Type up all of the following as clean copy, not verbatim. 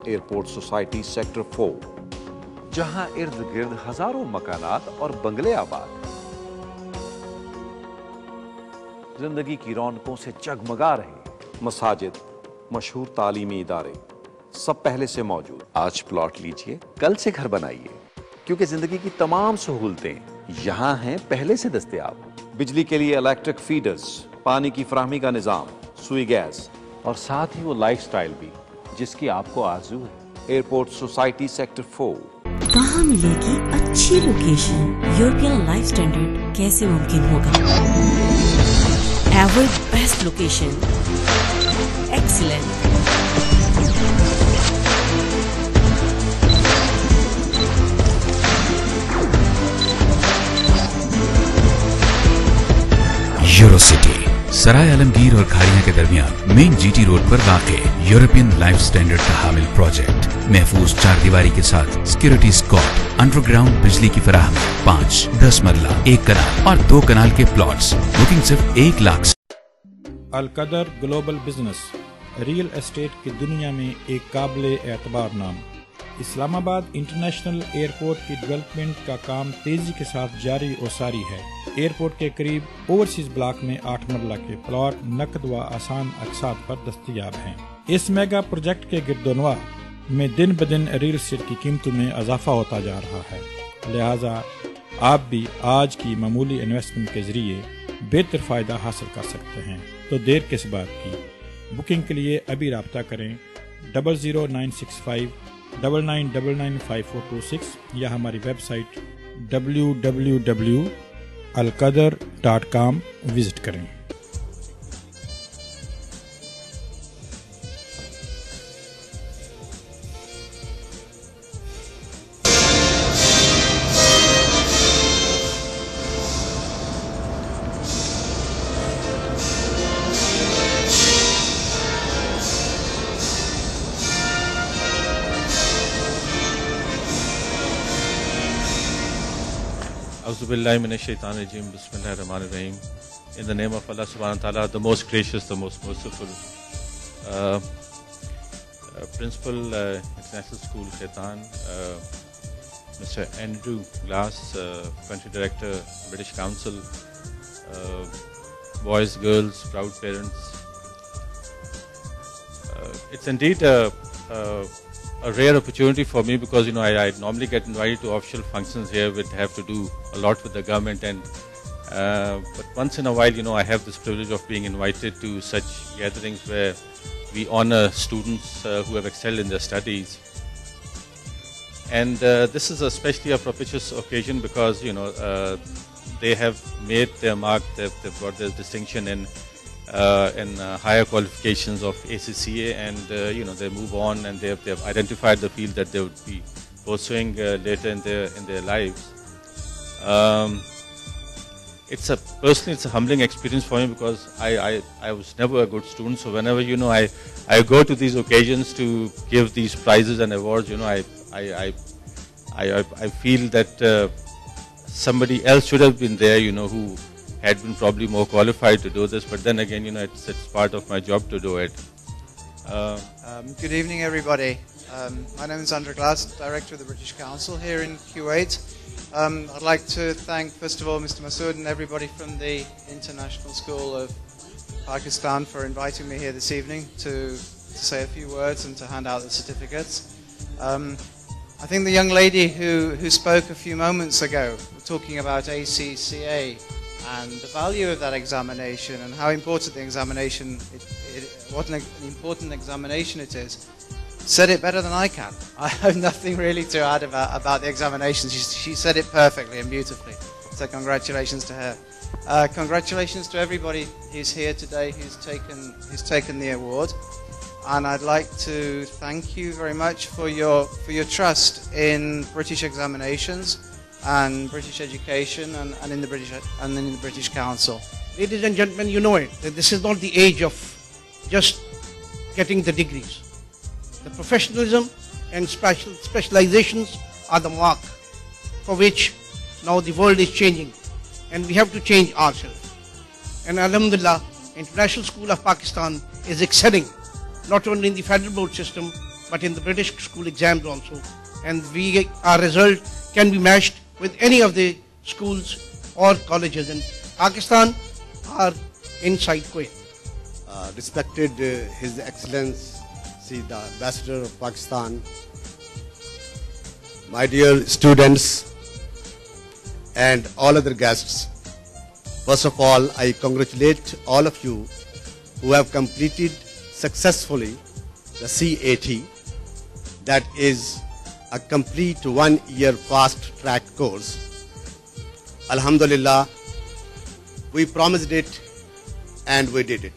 Airport society sector 4 جہاں ارد گرد ہزاروں مکانات اور بنگلے آباد زندگی کی رونقوں سے جگمگا رہے، مساجد، مشہور تعلیمی ادارے سب پہلے سے موجود۔ آج پلاٹ لیجئے، کل سے گھر بنائیے، کیونکہ زندگی کی تمام سہولتیں یہاں ہیں پہلے سے دستیاب۔ بجلی کے لیے الیکٹرک فیڈرز، پانی کی فراہمی کا نظام، سوئی گیس اور ساتھ ہی وہ لائف سٹائل بھی جس کی آپ کو آرزو ہے۔ Airport society sector 4۔ کہاں ملے گی اچھی لوکیشن؟ یورپین لائف سٹینڈرڈ کیسے ممکن ہوگا؟ Ever best location, excellent euro city, Sarai Alamgir اور کھاڑیاں کے درمیان مین جی ٹی روڈ پر واقع یورپین لائف سٹینڈرڈ کا حامل پروجیکٹ، محفوظ 4 دیواری کے ساتھ سیکورٹی اسکواڈ، انڈر گراؤنڈ بجلی کی فراہمی، 5، 10 مرلہ، 1 کنال اور 2 کنال کے پلاٹس، بکنگ صرف 1 لاکھ۔ القدر گلوبل بزنس، ریئل اسٹیٹ کی دنیا میں ایک قابل اعتبار نام۔ اسلام آباد انٹرنیشنل ایئرپورٹ کی ڈیولپمنٹ کا کام تیزی کے ساتھ جاری و ساری ہے۔ ایئرپورٹ کے قریب اوورسیز بلاک میں 8 مرلہ کے پلاٹ نقد و آسان اقساط پر دستیاب ہیں۔ اس میگا پروجیکٹ کے گردونواح میں دن بدن ریل اسٹیٹ کی قیمتوں میں اضافہ ہوتا جا رہا ہے، لہٰذا آپ بھی آج کی معمولی انویسٹمنٹ کے ذریعے بہتر فائدہ حاصل کر سکتے ہیں، تو دیر کس بات کی؟ بکنگ کے لیے ابھی رابطہ کریں 00965 99995426 یا ہماری ویب سائٹ www.alqadar.com وزٹ کریں۔ A'udhu billahi minash shaitanir rajim. Bismillahir rahmanir rahim. In the name of Allah subhanahu wa ta'ala, the most gracious, the most merciful. Principal International School Shaitan, Mr. Andrew Glass, Country Director, British Council, boys, girls, proud parents. It's indeed a rare opportunity for me because I normally get invited to official functions here. We'd have to do a lot with the government, and but once in a while I have this privilege of being invited to such gatherings where we honor students who have excelled in their studies. And this is especially a propitious occasion because they have made their mark, they've got their distinction in higher qualifications of ACCA, and they move on and they've identified the field that they would be pursuing later in their lives. It's a humbling experience for me because I was never a good student, so whenever I go to these occasions to give these prizes and awards, I feel that somebody else should have been there, who had been probably more qualified to do this, but then again, it's part of my job to do it. Good evening, everybody. My name is Andrew Glass, Director of the British Council here in Kuwait. I'd like to thank, first of all, Mr. Masood and everybody from the International School of Pakistan for inviting me here this evening to say a few words and to hand out the certificates. I think the young lady who spoke a few moments ago, talking about ACCA, and the value of that examination and how important the examination, what an important examination it is, said it better than I can. I have nothing really to add about the examination. She said it perfectly and beautifully. So congratulations to her. Congratulations to everybody who's here today who's taken the award. And I'd like to thank you very much for your trust in British examinations and British education and in the British Council. Ladies and gentlemen, you know it, that this is not the age of just getting the degrees. The professionalism and specializations are the mark for which now the world is changing, and we have to change ourselves. And Alhamdulillah, International School of Pakistan is excelling not only in the federal board system but in the British school exams also. And our result can be matched with any of the schools or colleges in Pakistan or inside Kuwait. Respected His Excellency the Ambassador of Pakistan, my dear students and all other guests, first of all, I congratulate all of you who have completed successfully the CAT, that is a complete 1-year fast track course. Alhamdulillah, we promised it and we did it.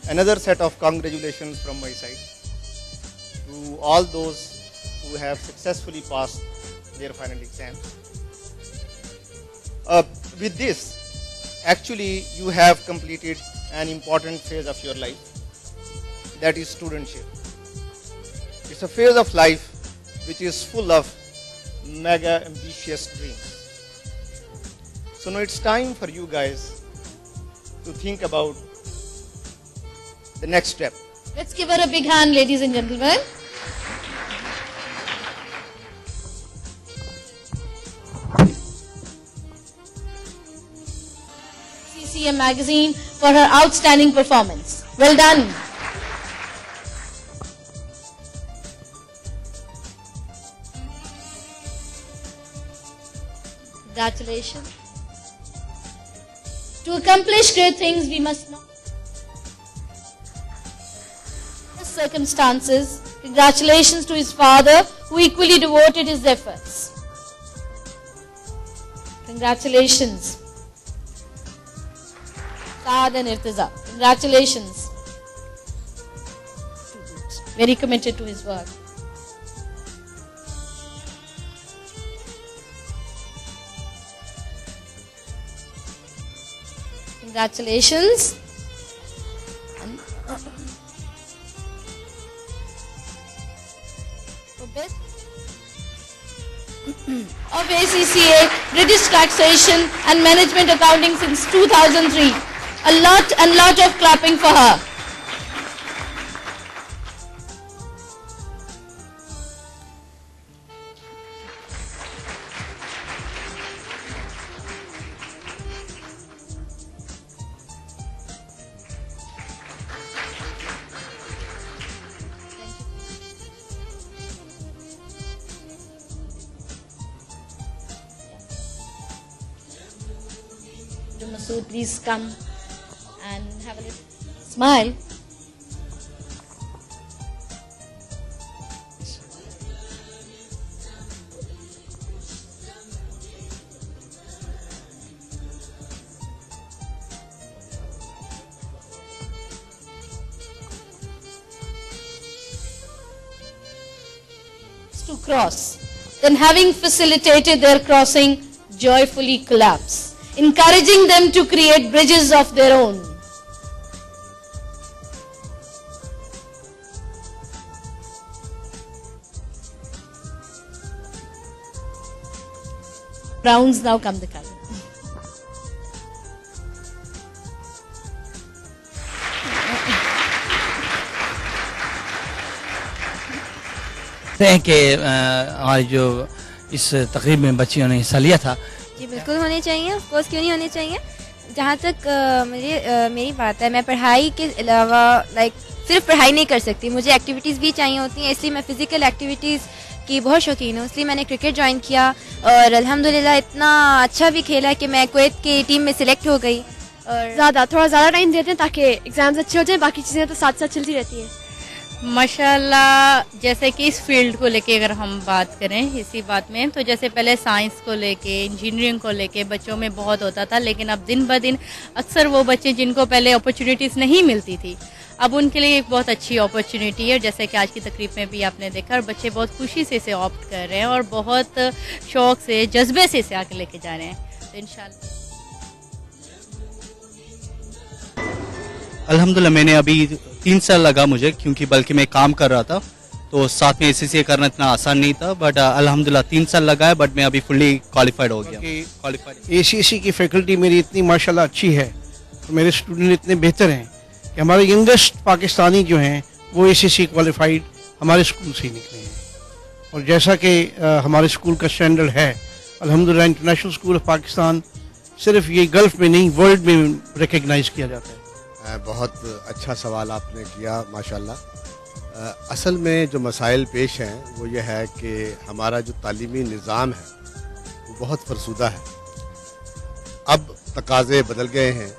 Another set of congratulations from my side to all those who have successfully passed their final exams. With this, actually you have completed an important phase of your life, that is studentship. It's a phase of life which is full of mega ambitious dreams. So now it's time for you guys to think about the next step. Let's give her a big hand, ladies and gentlemen. CCM Magazine for her outstanding performance. Well done. Congratulations. To accomplish great things, we must know the circumstances. Congratulations to his father, who equally devoted his efforts. Congratulations. Saad and Irtiza. Congratulations. Very committed to his work. Congratulations. Of ACCA, British Taxation and Management Accounting since 2003. A lot of clapping for her. Masood, please come and have a little smile. To cross, then having facilitated their crossing, joyfully collapse, encouraging them to create bridges of their own. Rounds now come the color. हैं कि हमारी जो इस तकरीब में बच्चियों ने हिस्सा लिया था। जी बिल्कुल होने चाहिए, ऑफ कोर्स क्यों नहीं होने चाहिए। जहाँ तक मेरी बात है, मैं पढ़ाई के अलावा सिर्फ पढ़ाई नहीं कर सकती, मुझे एक्टिविटीज़ भी चाहिए होती हैं, इसलिए मैं फ़िज़िकल एक्टिविटीज़ की बहुत शौकीन हूँ। इसलिए मैंने क्रिकेट ज्वाइन किया और अल्हम्दुलिल्लाह इतना अच्छा भी खेला कि मैं कुवैत की टीम में सिलेक्ट हो गई। और थोड़ा ज़्यादा टाइम देते हैं ताकि एग्ज़ाम्स अच्छे हो जाएं, बाकी चीज़ें तो साथ साथ चलती रहती हैं। माशाल्लाह, जैसे कि इस फील्ड को लेके अगर हम बात करें इसी बात में, तो जैसे पहले साइंस को लेके, इंजीनियरिंग को लेके बच्चों में बहुत होता था, लेकिन अब दिन ब दिन अक्सर वो बच्चे जिनको पहले अपॉर्चुनिटीज़ नहीं मिलती थी, अब उनके लिए एक बहुत अच्छी अपॉर्चुनिटी है। जैसे कि आज की तकरीब में भी आपने देखा, और बच्चे बहुत खुशी से इसे ऑप्ट कर रहे हैं और बहुत शौक से, जज्बे से इसे आगे लेके जा रहे हैं। तो इंशाल्लाह अल्हम्दुलिल्लाह मैंने अभी 3 साल लगा मुझे, क्योंकि बल्कि मैं काम कर रहा था तो साथ में ACCA करना इतना आसान नहीं था, बट अल्हम्दुलिल्लाह 3 साल लगा है, बट मैं अभी फुल्ली क्वालिफाइड हो गया। ACCA की फैकल्टी मेरी इतनी माशाल्लाह अच्छी है, तो मेरे स्टूडेंट इतने बेहतर हैं कि हमारे यंगेस्ट पाकिस्तानी जो हैं वो ACCA क्वालिफाइड ہمارے اسکول سے ہی نکلے ہیں. اور جیسا کہ ہمارے اسکول کا اسٹینڈرڈ ہے الحمدللہ انٹرنیشنل اسکول آف پاکستان صرف یہ گلف میں نہیں ورلڈ میں ریکگنائز کیا جاتا ہے. بہت اچھا سوال آپ نے کیا ماشاءاللہ. اصل میں جو مسائل پیش ہیں وہ یہ ہے کہ ہمارا جو تعلیمی نظام ہے وہ بہت فرسودہ ہے. اب تقاضے بدل گئے ہیں.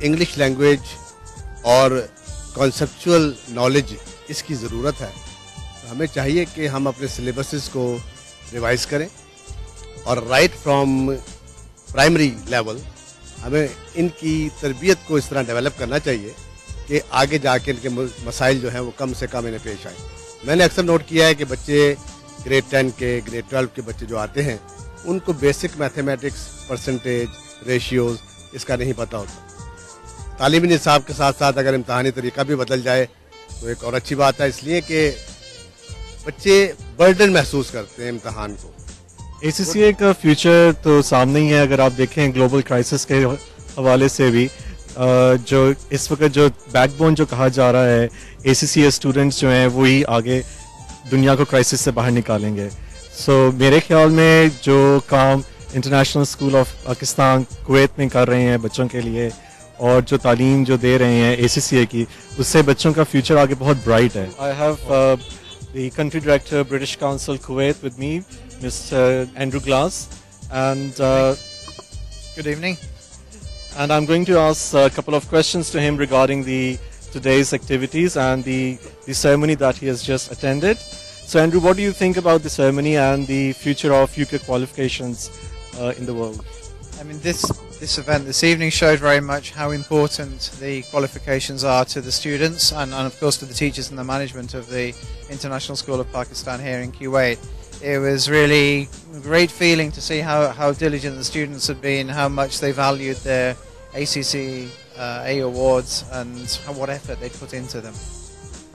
انگلش لینگویج اور کانسیپچول نالج اس کی ضرورت ہے. ہمیں چاہیے کہ ہم اپنے سلیبسز کو ریوائز کریں اور رائٹ فرام پرائمری لیول ہمیں ان کی تربیت کو اس طرح ڈیولپ کرنا چاہیے کہ آگے جا کے ان کے مسائل جو ہیں وہ کم سے کم انہیں پیش آئیں. میں نے اکثر نوٹ کیا ہے کہ بچے گریڈ 10 کے گریڈ 12 کے بچے جو آتے ہیں ان کو بیسک میتھمیٹکس پرسنٹیج ریشیوز اس کا نہیں پتہ ہوتا. تعلیمی نصاب کے ساتھ ساتھ اگر امتحانی طریقہ بھی بدل جائے تو ایک اور اچھی بات ہے, اس لیے کہ بچے برڈن محسوس کرتے ہیں امتحان کو. اے سی سی اے کا فیوچر تو سامنے ہی ہے. اگر آپ دیکھیں گلوبل کرائسس کے حوالے سے بھی جو اس وقت جو بیک بون جو کہا جا رہا ہے اے سی سی اے اسٹوڈنٹس جو ہیں وہی آگے دنیا کو کرائسس سے باہر نکالیں گے. سو میرے خیال میں جو کام international school of Pakistan Kuwait میں کر رہے ہیں بچوں کے لیے اور جو تعلیم جو دے رہے ہیں اے سی سی اے کی, اس سے بچوں کا فیوچر آگے بہت برائٹ ہے. I have the country director British Council Kuwait with me, Mr. Andrew Glass, and good evening. And I'm going to ask a couple of questions to him regarding today's activities and the ceremony that he has just attended. So Andrew, what do you think about the ceremony and the future of UK qualifications in the world? I mean, this event this evening showed very much how important the qualifications are to the students and of course to the teachers and the management of the International School of Pakistan here in Kuwait. It was really a great feeling to see how diligent the students had been, how much they valued their ACCA awards and what effort they'd put into them.